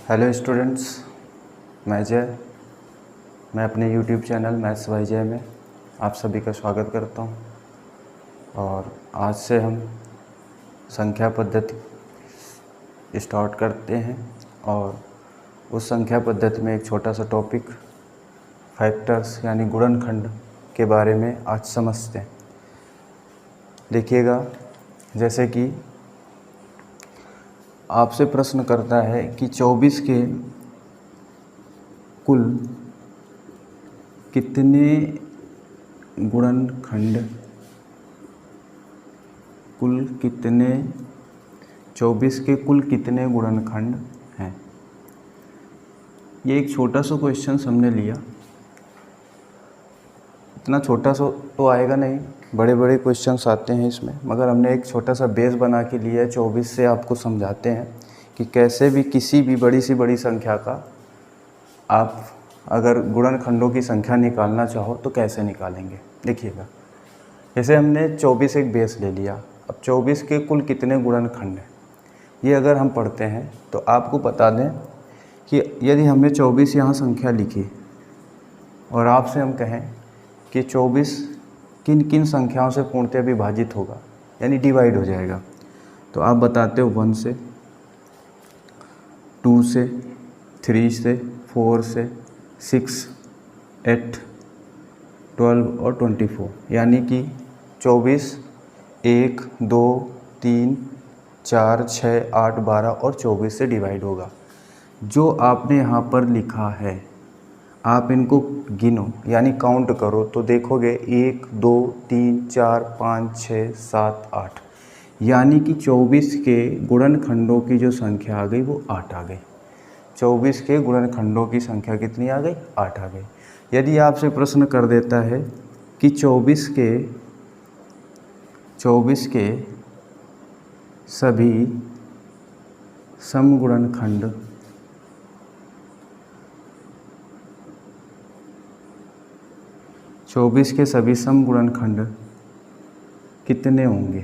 Hello students, मैं जय। मैं अपने यूट्यूब चैनल मैथ्स बाय जय में आप सभी का स्वागत करता हूं। और आज से हम संख्या पद्धति स्टार्ट करते हैं और उस संख्या पद्धति में एक छोटा सा टॉपिक फैक्टर्स यानी गुणनखंड के बारे में आज समझते हैं। देखिएगा, जैसे कि आपसे प्रश्न करता है कि 24 के कुल कितने गुणनखंड 24 के कुल कितने गुणनखंड हैं। ये एक छोटा सा क्वेश्चन हमने लिया। इतना छोटा सा तो आएगा नहीं, बड़े बड़े क्वेश्चंस आते हैं इसमें, मगर हमने एक छोटा सा बेस बना के लिया है। 24 से आपको समझाते हैं कि कैसे भी किसी भी बड़ी से बड़ी संख्या का आप अगर गुणनखंडों की संख्या निकालना चाहो तो कैसे निकालेंगे। देखिएगा, जैसे हमने 24 एक बेस ले लिया। अब 24 के कुल कितने गुणनखंड हैं, ये अगर हम पढ़ते हैं तो आपको बता दें कि यदि हमें 24 यहाँ संख्या लिखी और आपसे हम कहें कि 24 किन किन संख्याओं से पूर्णतः विभाजित होगा, यानी डिवाइड हो जाएगा, तो आप बताते हो 1 से, 2 से, 3 से, 4 से, 6, 8, 12 और 24, यानी कि 24 1, 2, 3, 4, 6, 8, 12 और 24 से डिवाइड होगा। जो आपने यहाँ पर लिखा है आप इनको गिनो यानी काउंट करो तो देखोगे 1, 2, 3, 4, 5, 6, 7, 8, यानी कि 24 के गुणनखंडों की जो संख्या आ गई वो 8 आ गई। 24 के गुणनखंडों की संख्या कितनी आ गई? 8 आ गई। यदि आपसे प्रश्न कर देता है कि 24 के सभी समगुणनखंड कितने होंगे।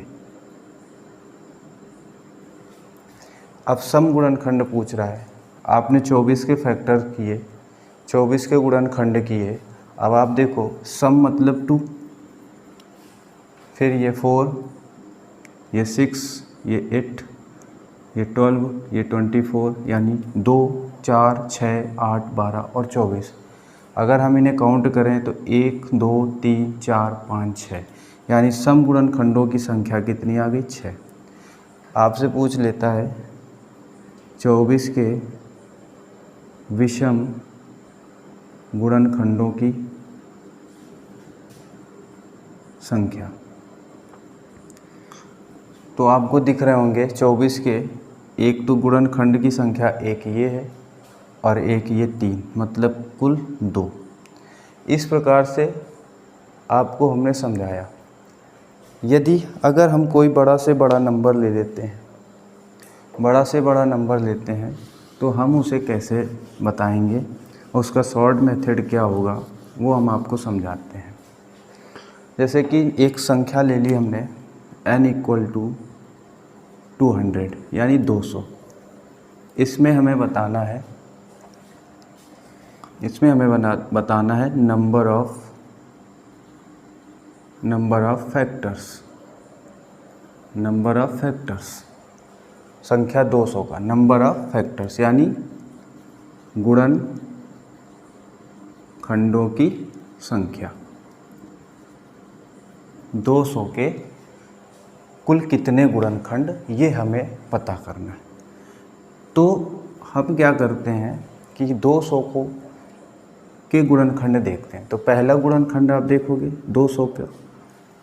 अब समगुणनखंड पूछ रहा है, आपने 24 के फैक्टर किए, 24 के गुणनखंड किए। अब आप देखो, सम मतलब 2, फिर ये 4, ये 6, ये 8, ये 12, ये 24, यानी 2, 4, 6, 8, 12 और 24। अगर हम इन्हें काउंट करें तो 1, 2, 3, 4, 5, 6, यानी सम गुणनखंडों की संख्या कितनी आ गई? 6। आपसे पूछ लेता है 24 के विषम गुणनखंडों की संख्या। तो आपको दिख रहे होंगे 24 के एक तो गुणनखंड की संख्या एक ये है और एक ये 3, मतलब कुल 2। इस प्रकार से आपको हमने समझाया। यदि अगर हम कोई बड़ा से बड़ा नंबर ले लेते हैं, तो हम उसे कैसे बताएंगे, उसका शॉर्ट मेथड क्या होगा वो हम आपको समझाते हैं। जैसे कि एक संख्या ले ली हमने n = 200, यानी 200। इसमें हमें बताना है नंबर ऑफ फैक्टर्स, संख्या 200 का नंबर ऑफ फैक्टर्स, यानी गुणनखंडों की संख्या। 200 के कुल कितने गुणनखंड, ये हमें पता करना है। तो हम क्या करते हैं कि 200 के गुणनखंड देखते हैं। तो पहला गुणनखंड आप देखोगे 200 का,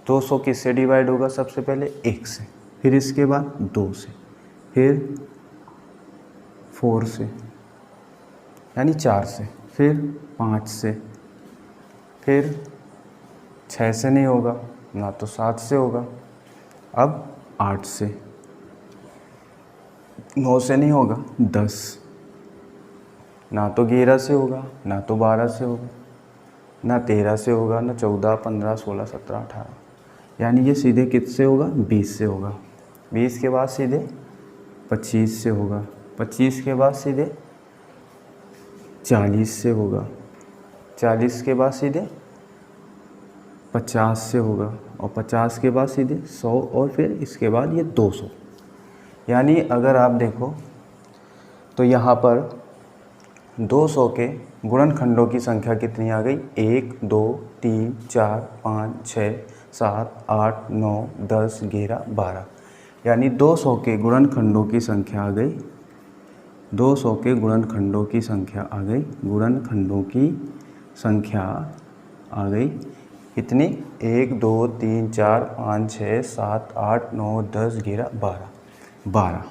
200 किससे डिवाइड होगा? सबसे पहले 1 से, फिर इसके बाद 2 से, फिर 4 से यानी 4 से, फिर 5 से, फिर 6 से नहीं होगा, ना तो 7 से होगा, अब 8 से, 9 से नहीं होगा, 10, ना तो 11 से होगा, ना तो 12 से होगा, ना 13 से होगा, ना 14, 15, 16, 17, 18, यानी ये सीधे किससे होगा? 20 से होगा। 20 के बाद सीधे 25 से होगा, 25 के बाद सीधे 40 से होगा, 40 के बाद सीधे 50 से होगा, और 50 के बाद सीधे 100, और फिर इसके बाद ये 200। यानी अगर आप देखो तो यहाँ पर 200 के गुणनखंडों की संख्या कितनी आ गई? 1 2 3 4 5 6 7 8 9 10 11 12। यानी 200 के गुणनखंडों की संख्या आ गई, 200 के गुणनखंडों की संख्या आ गई, गुणनखंडों की संख्या आ गई कितनी? 1 2 3 4 5 6 7 8 9 10 11 12 12।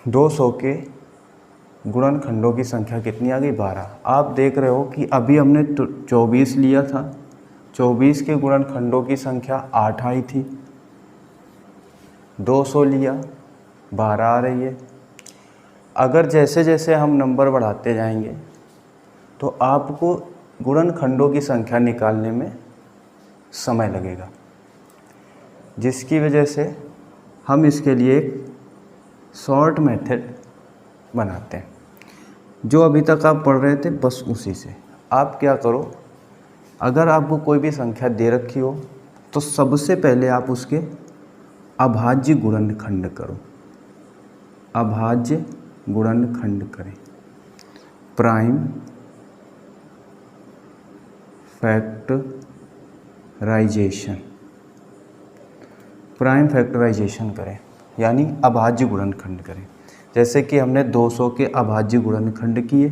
200 के गुणनखंडों की संख्या कितनी आ गई? 12। आप देख रहे हो कि अभी हमने 24 लिया था, 24 के गुणनखंडों की संख्या 8 आई थी, 200 लिया 12 आ रही है। अगर जैसे जैसे हम नंबर बढ़ाते जाएंगे तो आपको गुणनखंडों की संख्या निकालने में समय लगेगा, जिसकी वजह से हम इसके लिए एक शॉर्ट मेथड बनाते हैं। जो अभी तक आप पढ़ रहे थे बस उसी से आप क्या करो, अगर आपको कोई भी संख्या दे रखी हो तो सबसे पहले आप उसके अभाज्य गुणनखंड करो, अभाज्य गुणनखंड करें। प्राइम फैक्टराइजेशन, प्राइम फैक्टराइजेशन करें, यानी अभाज्य गुणनखंड करें। जैसे कि हमने 200 के अभाज्य गुणनखंड किए,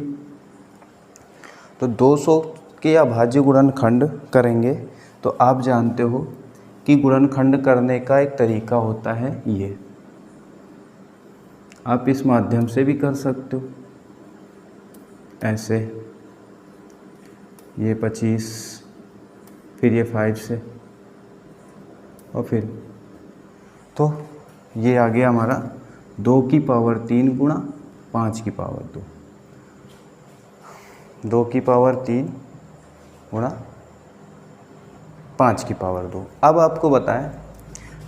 तो 200 के अभाज्य गुणनखंड करेंगे तो आप जानते हो कि गुणनखंड करने का एक तरीका होता है ये, आप इस माध्यम से भी कर सकते हो, ऐसे ये 25, फिर ये 5 से, और फिर तो ये आ गया हमारा 2 की पावर 3 गुणा 5 की पावर 2, 2 की पावर 3 गुणा 5 की पावर 2। अब आपको बताएं,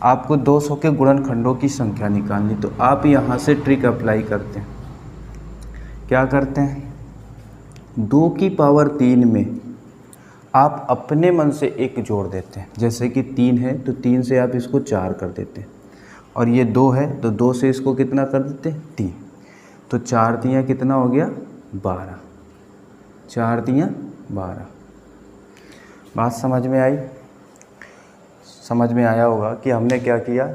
आपको 200 के गुणनखंडों की संख्या निकालनी, तो आप यहाँ से ट्रिक अप्लाई करते हैं। क्या करते हैं? 2 की पावर 3 में आप अपने मन से एक जोड़ देते हैं। जैसे कि 3 है तो 3 से आप इसको 4 कर देते हैं, और ये 2 है तो 2 से इसको कितना कर देते हैं? 3। तो 4 तियाँ कितना हो गया? 12। 4 तियाँ 12। बात समझ में आई? समझ में आया होगा कि हमने क्या किया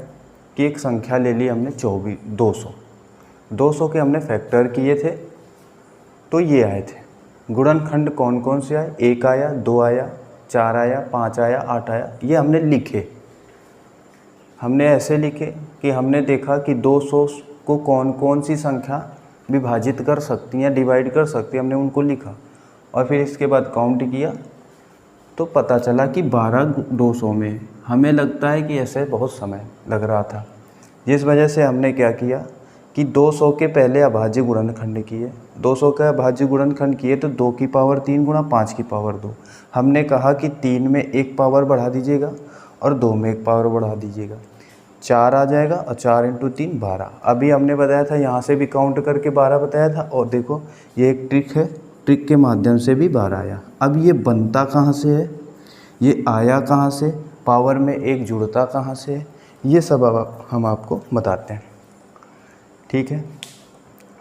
कि एक संख्या ले ली हमने 200, 200 के हमने फैक्टर किए थे, तो ये आए थे। गुणनखंड कौन कौन से आए? 1 आया, 2 आया, 4 आया, 5 आया, 8 आया। ये हमने लिखे, हमने ऐसे लिखे कि हमने देखा कि 200 को कौन कौन सी संख्या विभाजित कर सकती हैं, डिवाइड कर सकती है, हमने उनको लिखा, और फिर इसके बाद काउंट किया तो पता चला कि 12 200 में। हमें लगता है कि ऐसे बहुत समय लग रहा था, जिस वजह से हमने क्या किया कि 200 के पहले अभाज्य गुणनखंड किए, 200 का अभाज्य गुणनखंड किए तो 2 की पावर 3 गुणा 5 की पावर 2। हमने कहा कि 3 में एक पावर बढ़ा दीजिएगा और 2 में एक पावर बढ़ा दीजिएगा, 4 आ जाएगा, और 4 × 3 12। अभी हमने बताया था यहाँ से भी काउंट करके 12 बताया था, और देखो ये एक ट्रिक है, ट्रिक के माध्यम से भी 12 आया। अब ये बनता कहाँ से है, ये आया कहाँ से, पावर में एक जुड़ता कहाँ से है, ये सब अब हम आपको बताते हैं। ठीक है,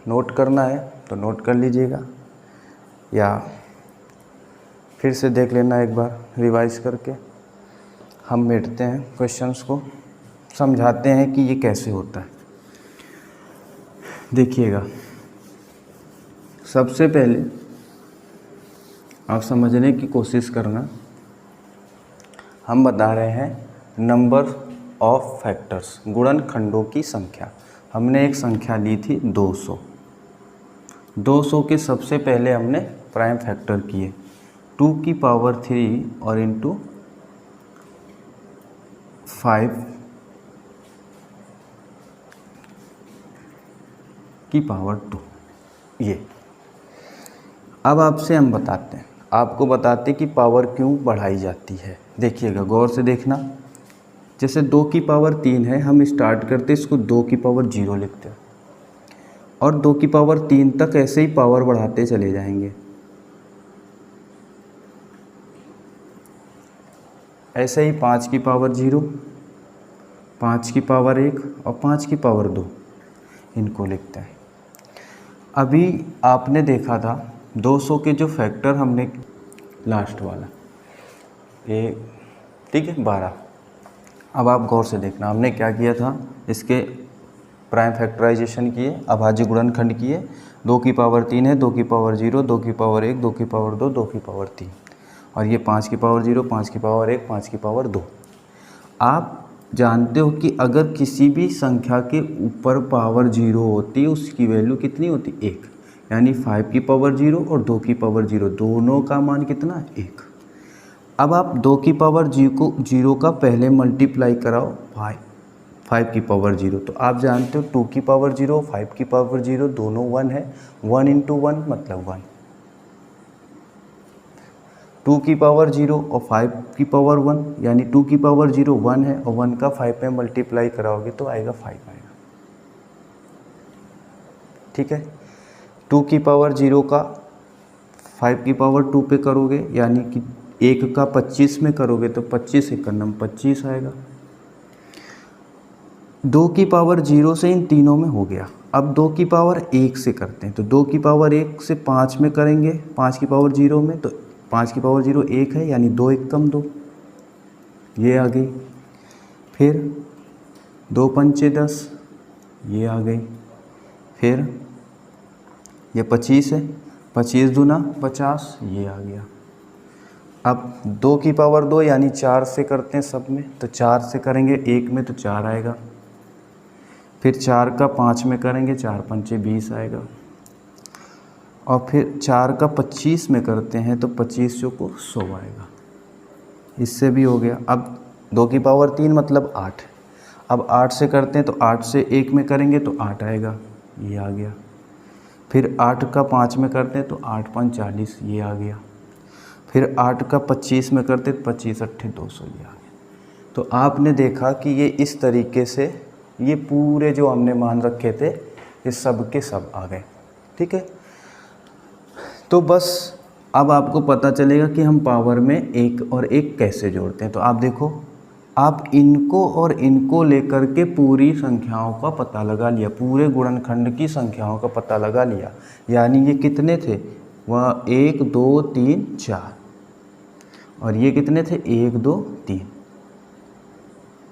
नोट करना है तो नोट कर लीजिएगा, या फिर से देख लेना एक बार रिवाइज करके। हम मिटते हैं क्वेश्चंस को, समझाते हैं कि ये कैसे होता है। देखिएगा, सबसे पहले आप समझने की कोशिश करना, हम बता रहे हैं नंबर ऑफ फैक्टर्स, गुणनखंडों की संख्या। हमने एक संख्या ली थी 200, 200 के सबसे पहले हमने प्राइम फैक्टर किए, 2 की पावर 3 और इंटू 5 की पावर 2। ये अब आपसे हम बताते हैं, आपको बताते कि पावर क्यों बढ़ाई जाती है। देखिएगा, गौर से देखना। जैसे 2 की पावर 3 है, हम स्टार्ट करते इसको 2 की पावर 0 लिखते हैं, और 2 की पावर 3 तक ऐसे ही पावर बढ़ाते चले जाएंगे। ऐसे ही 5 की पावर 0, 5 की पावर 1 और 5 की पावर 2 इनको लिखते हैं। अभी आपने देखा था 200 के जो फैक्टर हमने लास्ट वाला ये ठीक है 12। अब आप गौर से देखना हमने क्या किया था, इसके प्राइम फैक्टराइजेशन किए, अभाज्य गुणनखंड किए। 2 की पावर 3 है, 2 की पावर 0, 2 की पावर 1, 2 की पावर 2, 2 की पावर 3 और ये 5 की पावर 0, 5 की पावर 1, 5 की पावर 2। आप जानते हो कि अगर किसी भी संख्या के ऊपर पावर 0 होती है उसकी वैल्यू कितनी होती, 1। यानी 5 की पावर 0 और 2 की पावर 0 दोनों का मान कितना, 1। अब आप 2 की पावर 0 का पहले मल्टीप्लाई कराओ 5 की पावर 0, तो आप जानते हो 2 की पावर 0, 5 की पावर 0 दोनों 1 है। 1 इंटू 1 मतलब 1। 2 की पावर 0 और 5 की पावर 1 यानी 2 की पावर 0 1 है और 1 का 5 में मल्टीप्लाई कराओगे तो आएगा 5 आएगा। ठीक है, 2 की पावर 0 का 5 की पावर 2 पे करोगे यानी कि 1 का 25 में करोगे तो 25 एक नम 25 आएगा। 2 की पावर 0 से इन तीनों में हो गया। अब 2 की पावर 1 से करते हैं तो 2 की पावर 1 से 5 में करेंगे, 5 की पावर 0 में, तो 5 की पावर 0 1 है यानी 2 1 कम 2, ये आ गई। फिर 2 पंचे 10, ये आ गई। फिर ये 25 है, 25 दूना 50, ये आ गया। अब 2 की पावर 2 यानी 4 से करते हैं सब में, तो 4 से करेंगे 1 में तो 4 आएगा। फिर 4 का 5 में करेंगे, 4 पंचे 20 आएगा। और फिर 4 का 25 में करते हैं तो 25 को 100 आएगा। इससे भी हो गया। अब 2 की पावर 3 मतलब 8। अब 8 से करते हैं तो 8 से 1 में करेंगे तो 8 आएगा, ये आ गया। फिर 8 का 5 में करते हैं तो 8 5 40, ये आ गया। फिर 8 का 25 में करते तो 25 8 200, ये आ गया। तो आपने देखा कि ये इस तरीके से ये पूरे जो हमने मान रखे थे ये सब के सब आ गए। ठीक है, तो बस अब आपको पता चलेगा कि हम पावर में एक और एक कैसे जोड़ते हैं। तो आप देखो, आप इनको और इनको लेकर के पूरी संख्याओं का पता लगा लिया, पूरे गुणनखंड की संख्याओं का पता लगा लिया। यानी ये कितने थे, वह 1 2 3 4 और ये कितने थे 1 2 3,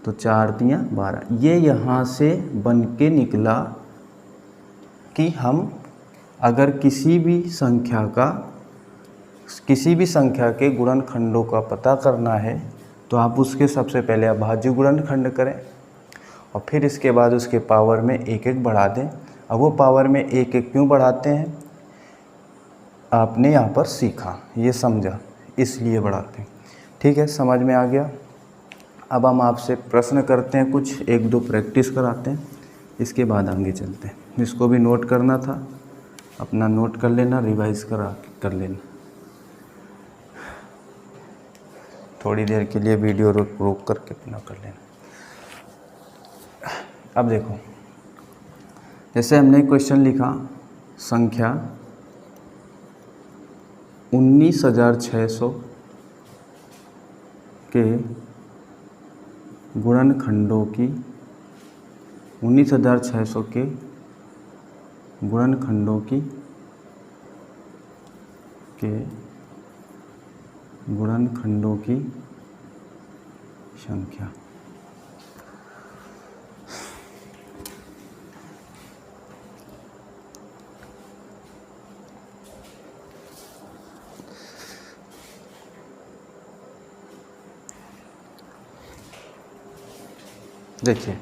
तो 4 3 12। ये यहाँ से बन के निकला कि हम अगर किसी भी संख्या के गुणनखंडों का पता करना है तो आप उसके सबसे पहले अभाज्य गुणनखंड करें और फिर इसके बाद उसके पावर में एक एक बढ़ा दें। अब वो पावर में एक एक क्यों बढ़ाते हैं आपने यहाँ पर सीखा, ये समझा, इसलिए बढ़ाते हैं। ठीक है, समझ में आ गया। अब हम आपसे प्रश्न करते हैं, कुछ 1 2 प्रैक्टिस कराते हैं, इसके बाद आगे चलते हैं। इसको भी नोट करना था, अपना नोट कर लेना, रिवाइज कर लेना। थोड़ी देर के लिए वीडियो रोक करके अपना कर लेना। अब देखो, जैसे हमने क्वेश्चन लिखा, संख्या 19,600 के गुणनखंडों की 19,600 के गुणनखंडों की संख्या। देखिए,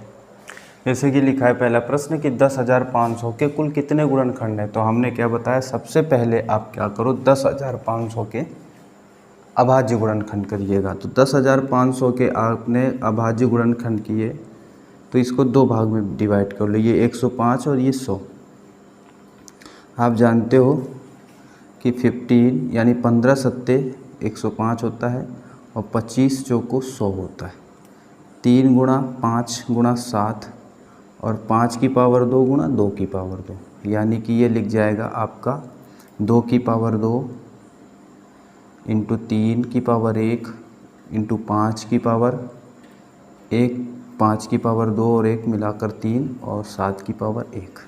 जैसे कि लिखा है पहला प्रश्न कि 10,500 के कुल कितने गुणनखंड हैं। तो हमने क्या बताया, सबसे पहले आप क्या करो, 10,500 के अभाज्य गुणनखंड करिएगा। तो 10,500 के आपने अभाज्य गुणनखंड किए तो इसको 2 भाग में डिवाइड कर लो, ये 105 और ये 100। आप जानते हो कि 15 यानी 15 सत्ते 105 होता है और 25 चौको 100 होता है। 3 गुणा 5 गुणा 7 और 5 की पावर 2 गुणा 2 की पावर 2, यानी कि ये लिख जाएगा आपका 2 की पावर 2 इंटू 3 की पावर 1 इंटू 5 की पावर 1, 5 की पावर 2 और 1 मिलाकर 3 और 7 की पावर 1,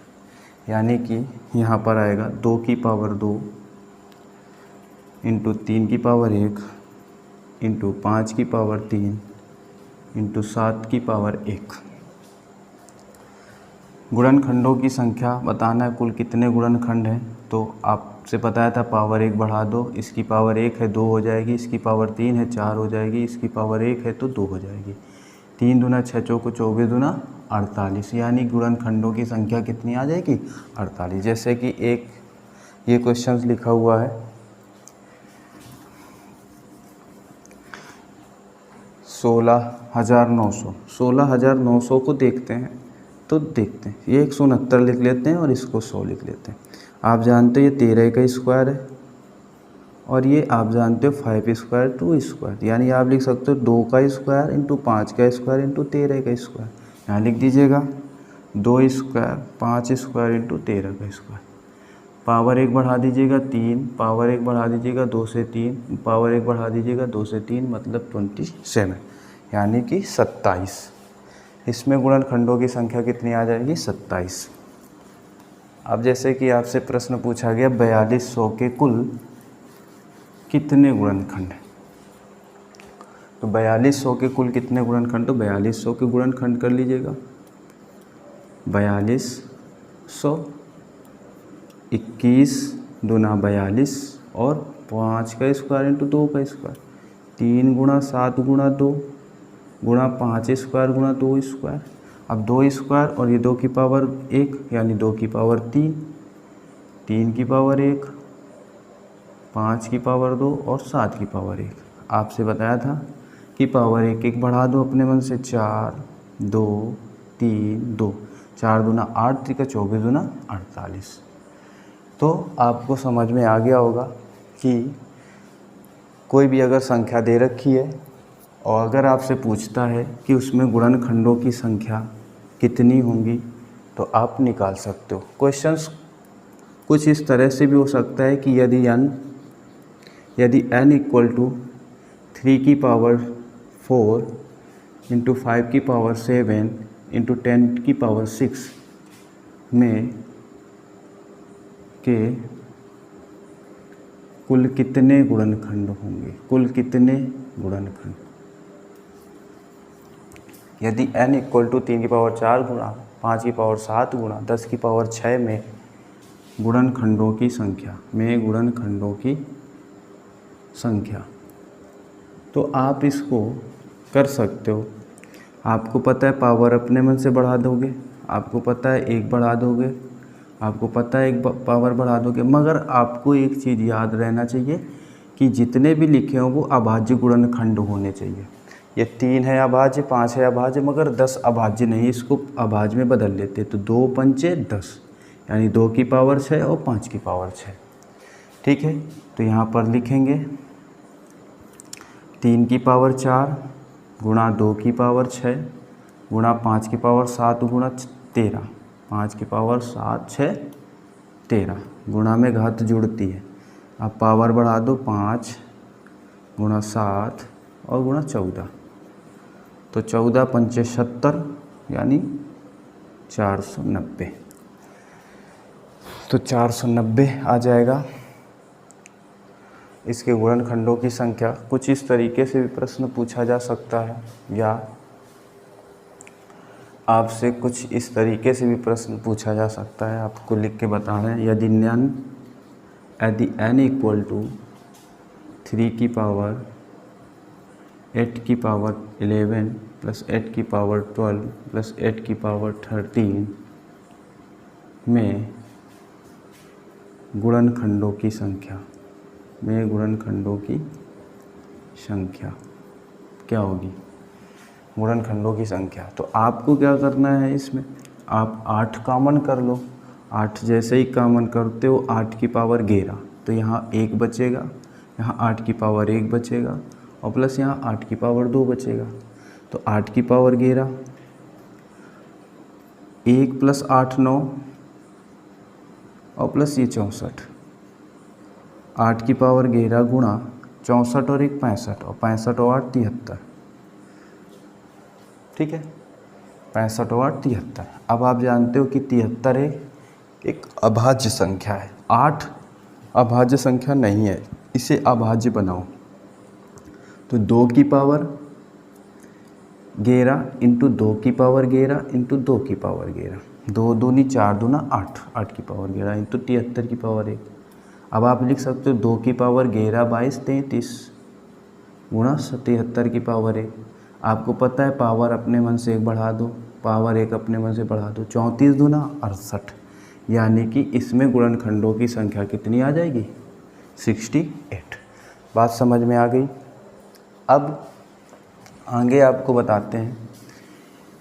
यानी कि यहाँ पर आएगा 2 की पावर 2 इंटू 3 की पावर 1 इंटू 5 की पावर 3 इंटू 7 की पावर 1। गुणनखंडों की संख्या बताना है, कुल कितने गुणनखंड हैं। तो आपसे बताया था पावर 1 बढ़ा दो, इसकी पावर 1 है 2 हो जाएगी, इसकी पावर 3 है 4 हो जाएगी, इसकी पावर 1 है तो 2 हो जाएगी। 3 दूना 6 चौको 24 दूना 48, यानी गुणनखंडों की संख्या कितनी आ जाएगी 48। जैसे कि एक ये क्वेश्चन लिखा हुआ है 16,900। 16,900 को देखते हैं तो देखते हैं, ये 169 लिख लेते हैं और इसको 100 लिख लेते हैं। आप जानते हो ये 13 का स्क्वायर है और ये आप जानते हो 5 स्क्वायर 2 स्क्वायर, यानी आप लिख सकते हो 2 का स्क्वायर इंटू 5 का स्क्वायर इंटू 13 का स्क्वायर। यहाँ लिख दीजिएगा 2 स्क्वायर 5 स्क्वायर इंटू 13 का स्क्वायर। पावर 1 बढ़ा दीजिएगा 3, पावर 1 बढ़ा दीजिएगा 2 से 3, पावर 1 बढ़ा दीजिएगा 2 से 3, मतलब 27, यानी कि 27। इसमें गुणनखंडों की संख्या कितनी आ जाएगी 27। अब जैसे कि आपसे प्रश्न पूछा गया 4200 के कुल कितने गुणनखंड हैं। तो 4200 के कुल कितने गुणनखंड, तो 4200 के गुणनखंड कर लीजिएगा। 4200 21 दूना 42 और 5 का स्क्वायर इंटू 2 का स्क्वायर, 3 गुणा 7 गुणा 2 गुणा 5 स्क्वायर गुणा 2 स्क्वायर। अब 2 स्क्वायर और ये 2 की पावर 1, यानी 2 की पावर 3, 3 की पावर 1, 5 की पावर 2 और 7 की पावर 1। आपसे बताया था कि पावर 1 बढ़ा दो अपने मन से, 4 2 3 2, 4 दूना 8 3 का 24 दूना 48। तो आपको समझ में आ गया होगा कि कोई भी अगर संख्या दे रखी है और अगर आपसे पूछता है कि उसमें गुणनखंडों की संख्या कितनी होंगी तो आप निकाल सकते हो। क्वेश्चंस कुछ इस तरह से भी हो सकता है कि यदि n इक्वल टू 3 की पावर 4 इंटू 5 की पावर 7 इंटू 10 की पावर 6 में के कुल कितने गुणनखंड होंगे, कुल कितने गुणनखंड। यदि n इक्वल टू 3 की पावर 4 गुणा 5 की पावर 7 गुणा 10 की पावर 6 में गुणनखंडों की संख्या, तो आप इसको कर सकते हो। आपको पता है पावर अपने मन से बढ़ा दोगे, आपको पता है 1 बढ़ा दोगे, आपको पता है 1 पावर बढ़ा दोगे, मगर आपको एक चीज़ याद रहना चाहिए कि जितने भी लिखे हों वो अभाज्य गुणनखंड होने चाहिए। ये 3 है अभाज्य, 5 है अभाज्य, मगर 10 अभाज्य नहीं, इसको अभाज्य में बदल लेते। तो 2 पंचे 10, यानी 2 की पावर 6 और 5 की पावर 6। ठीक है, तो यहाँ पर लिखेंगे 3 की पावर 4 गुणा 2 की पावर 6 गुणा 5 की पावर 7 गुणा 13, 5 की पावर 7 6 13, गुणा में घात जुड़ती है। अब पावर बढ़ा दो 5 गुणा 7 और गुणा 14, तो 14 पंचे 70, यानी 490। तो 490 आ जाएगा। इसके गुणनखंडों की संख्या कुछ इस तरीके से भी प्रश्न पूछा जा सकता है, या आपसे कुछ इस तरीके से भी प्रश्न पूछा जा सकता है। आपको लिख के बता रहे हैं, यदि n इक्वल टू 3 की पावर 8 की पावर 11 प्लस 8 की पावर 12 प्लस 8 की पावर 13 में गुणनखंडों की संख्या क्या होगी, गुणनखंडों की संख्या। तो आपको क्या करना है, इसमें आप 8 कॉमन कर लो। 8 जैसे ही कॉमन करते हो 8 की पावर 11, तो यहाँ 1 बचेगा, यहाँ 8 की पावर 1 बचेगा और प्लस यहाँ 8 की पावर 2 बचेगा। तो 8 की पावर 11, 1 प्लस 8 9, और प्लस ये 64, 8 की पावर 11 गुणा 64 और 1 65, और 65 और 8 73। ठीक है, 65 और 8 73। अब आप जानते हो कि 73 एक अभाज्य संख्या है, 8 अभाज्य संख्या नहीं है, इसे अभाज्य बनाओ। तो 2 की पावर 11 इंटू 2 की पावर 11 इंटू 2 की पावर 11, 2 दूनी 4 दूना 8, 8 की पावर 11 इंटू 73 की पावर 1। अब आप लिख सकते हो 2 की पावर 11 22 33 गुणा 73 की पावर 1। आपको पता है पावर अपने मन से 1 बढ़ा दो, पावर 1 अपने मन से बढ़ा दो, 34 दूना 68, यानी कि इसमें गुणनखंडों की संख्या कितनी आ जाएगी? 68। बात समझ में आ गई। अब आगे आपको बताते हैं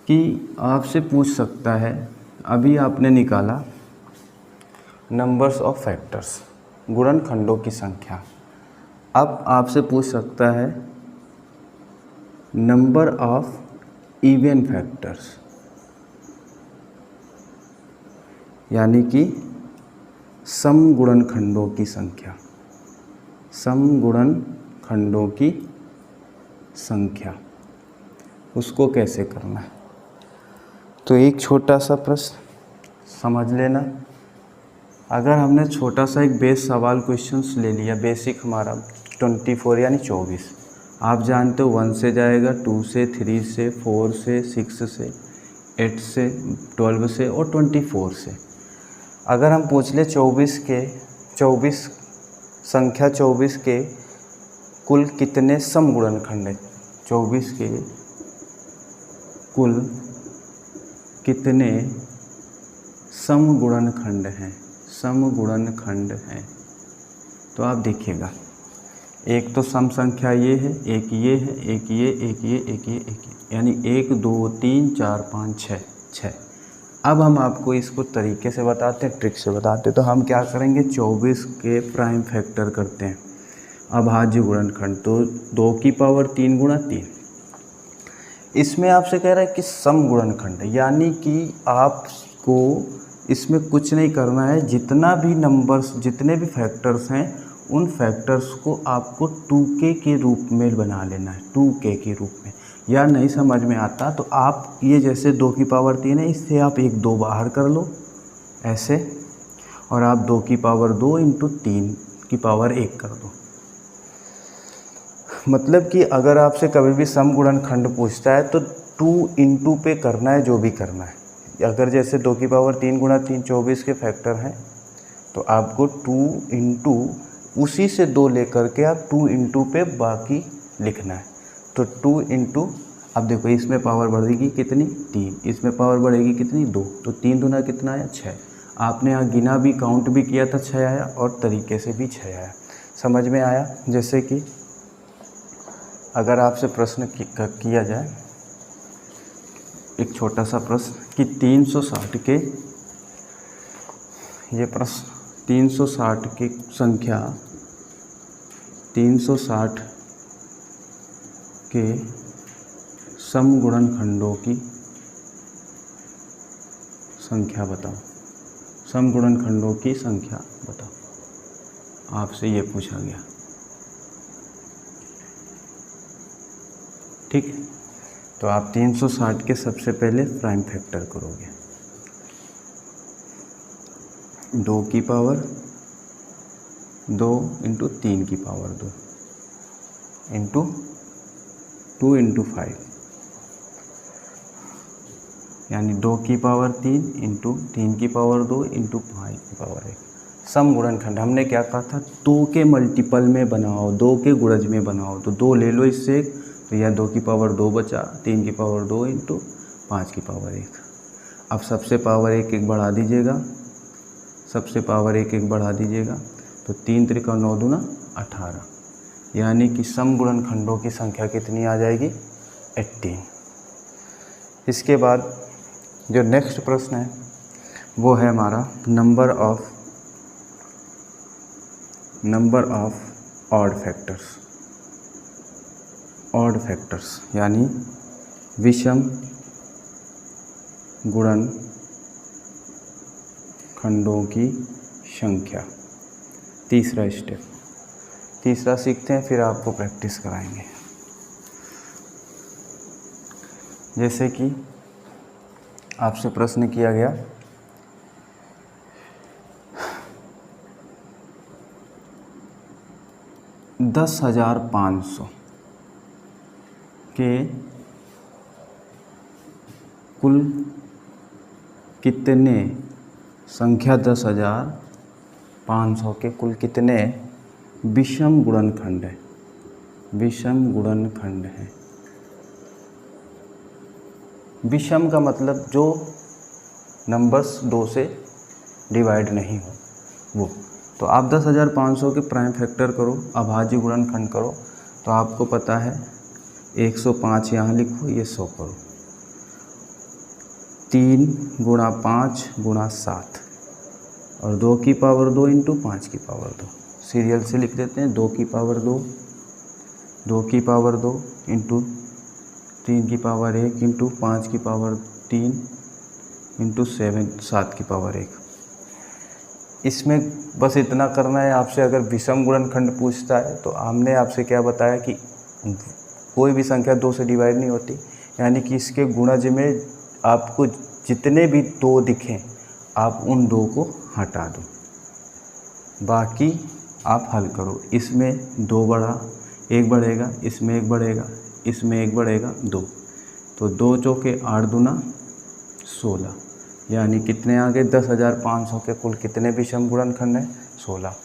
कि आपसे पूछ सकता है, अभी आपने निकाला नंबर्स ऑफ फैक्टर्स, गुणनखंडों की संख्या। अब आपसे पूछ सकता है नंबर ऑफ इवन फैक्टर्स, यानी कि सम गुणनखंडों की संख्या, सम गुणनखंडों की संख्या, उसको कैसे करना है। तो एक छोटा सा प्रश्न समझ लेना। अगर हमने छोटा सा एक बेस सवाल क्वेश्चंस ले लिया, बेसिक हमारा 24 यानी 24, आप जानते हो 1 से जाएगा, 2 से, 3 से, 4 से, 6 से, 8 से, 12 से और 24 से। अगर हम पूछ ले 24 संख्या 24 के कुल कितने सम गुणनखंड हैं, 24 के कुल कितने सम गुणनखंड हैं, सम गुणनखंड हैं, तो आप देखिएगा एक तो सम संख्या ये है, एक ये है, एक ये, एक ये, एक ये, एक ये, यानी 1 2 3 4 5 6। अब हम आपको इसको तरीके से बताते हैं, ट्रिक से बताते हैं। तो हम क्या करेंगे, 24 के प्राइम फैक्टर करते हैं, अभाज्य गुणनखंड। तो 2 की पावर 3 गुणा 3। इसमें आपसे कह रहा है कि सम गुणनखंड, यानी कि आपको इसमें कुछ नहीं करना है, जितना भी नंबर्स, जितने भी फैक्टर्स हैं, उन फैक्टर्स को आपको 2k के रूप में बना लेना है, 2k के रूप में। या नहीं समझ में आता तो आप ये जैसे 2 की पावर 3 है, इससे आप 1 2 बाहर कर लो ऐसे, और आप 2 की पावर 2 इंटू 3 की पावर 1 कर दो। मतलब कि अगर आपसे कभी भी सम गुणनखंड पूछता है तो 2 इंटू पे करना है जो भी करना है। अगर जैसे 2 की पावर 3 गुणा 3 24 के फैक्टर हैं, तो आपको 2 इंटू उसी से 2 लेकर के आप 2 इंटू पे बाकी लिखना है। तो 2 इंटू, अब देखो इसमें पावर बढ़ेगी कितनी 3, इसमें पावर बढ़ेगी कितनी 2, तो 3 दूना कितना आया 6। आपने यहाँ गिना भी, काउंट भी किया था 6 आया, और तरीके से भी 6 आया। समझ में आया। जैसे कि अगर आपसे प्रश्न किया जाए, एक छोटा सा प्रश्न कि 360 के, ये प्रश्न 360 की संख्या, 360 के सम गुणनखंडों की संख्या बताओ, सम गुणनखंडों की संख्या बताओ, आपसे ये पूछा गया। ठीक है, तो आप 360 के सबसे पहले प्राइम फैक्टर करोगे, 2 की पावर 2 इंटू 3 की पावर 2 इंटू 2 इंटू 5, यानी 2 की पावर 3 इंटू 3 की पावर 2 इंटू 5 की पावर 1। सम गुणनखंड हमने क्या कहा था, 2 के मल्टीपल में बनाओ, 2 के गुणज में बनाओ। तो 2 ले लो इससे, तो यह 2 की पावर 2 बचा, 3 की पावर 2 इंटू 5 की पावर 1। अब सबसे पावर 1 1 बढ़ा दीजिएगा, सबसे पावर 1 1 बढ़ा दीजिएगा, तो 3 त्रिका 9 दूना 18, यानी कि सम गुणनखंडों की संख्या कितनी आ जाएगी 18। इसके बाद जो नेक्स्ट प्रश्न है वो है हमारा नंबर ऑफ ऑड फैक्टर्स, यानी विषम गुणनखंडों की संख्या। तीसरा स्टेप, तीसरा सीखते हैं फिर आपको प्रैक्टिस कराएंगे। जैसे कि आपसे प्रश्न किया गया 10,500 के कुल कितने, संख्या 10,500 के कुल कितने विषम गुणनखंड है, विषम गुणनखंड है। विषम का मतलब जो नंबर्स 2 से डिवाइड नहीं हो वो। तो आप 10,500 के प्राइम फैक्टर करो, अभाज्य गुणनखंड करो, तो आपको पता है 105 यहाँ लिखो, ये 100 करो। 3 गुणा 5 गुणा 7 और 2 की पावर 2 इंटू 5 की पावर 2। सीरियल से लिख देते हैं 2 की पावर 2, 2 की पावर 2 इंटू 3 की पावर 1 इंटू 5 की पावर 3 इंटू 7 की पावर 1। इसमें बस इतना करना है आपसे। अगर विषम गुणनखंड पूछता है तो हमने आपसे क्या बताया कि कोई भी संख्या 2 से डिवाइड नहीं होती, यानी कि इसके गुणज में आपको जितने भी 2 दिखें आप उन 2 को हटा दो, बाकी आप हल करो। इसमें 2 बढ़ा, 1 बढ़ेगा, इसमें 1 बढ़ेगा, इसमें 1 बढ़ेगा, 2। तो 2 चौके 8 दूना 16, यानी कितने आ गए 10,500 के कुल कितने विषम गुणनखंड हैं, 16।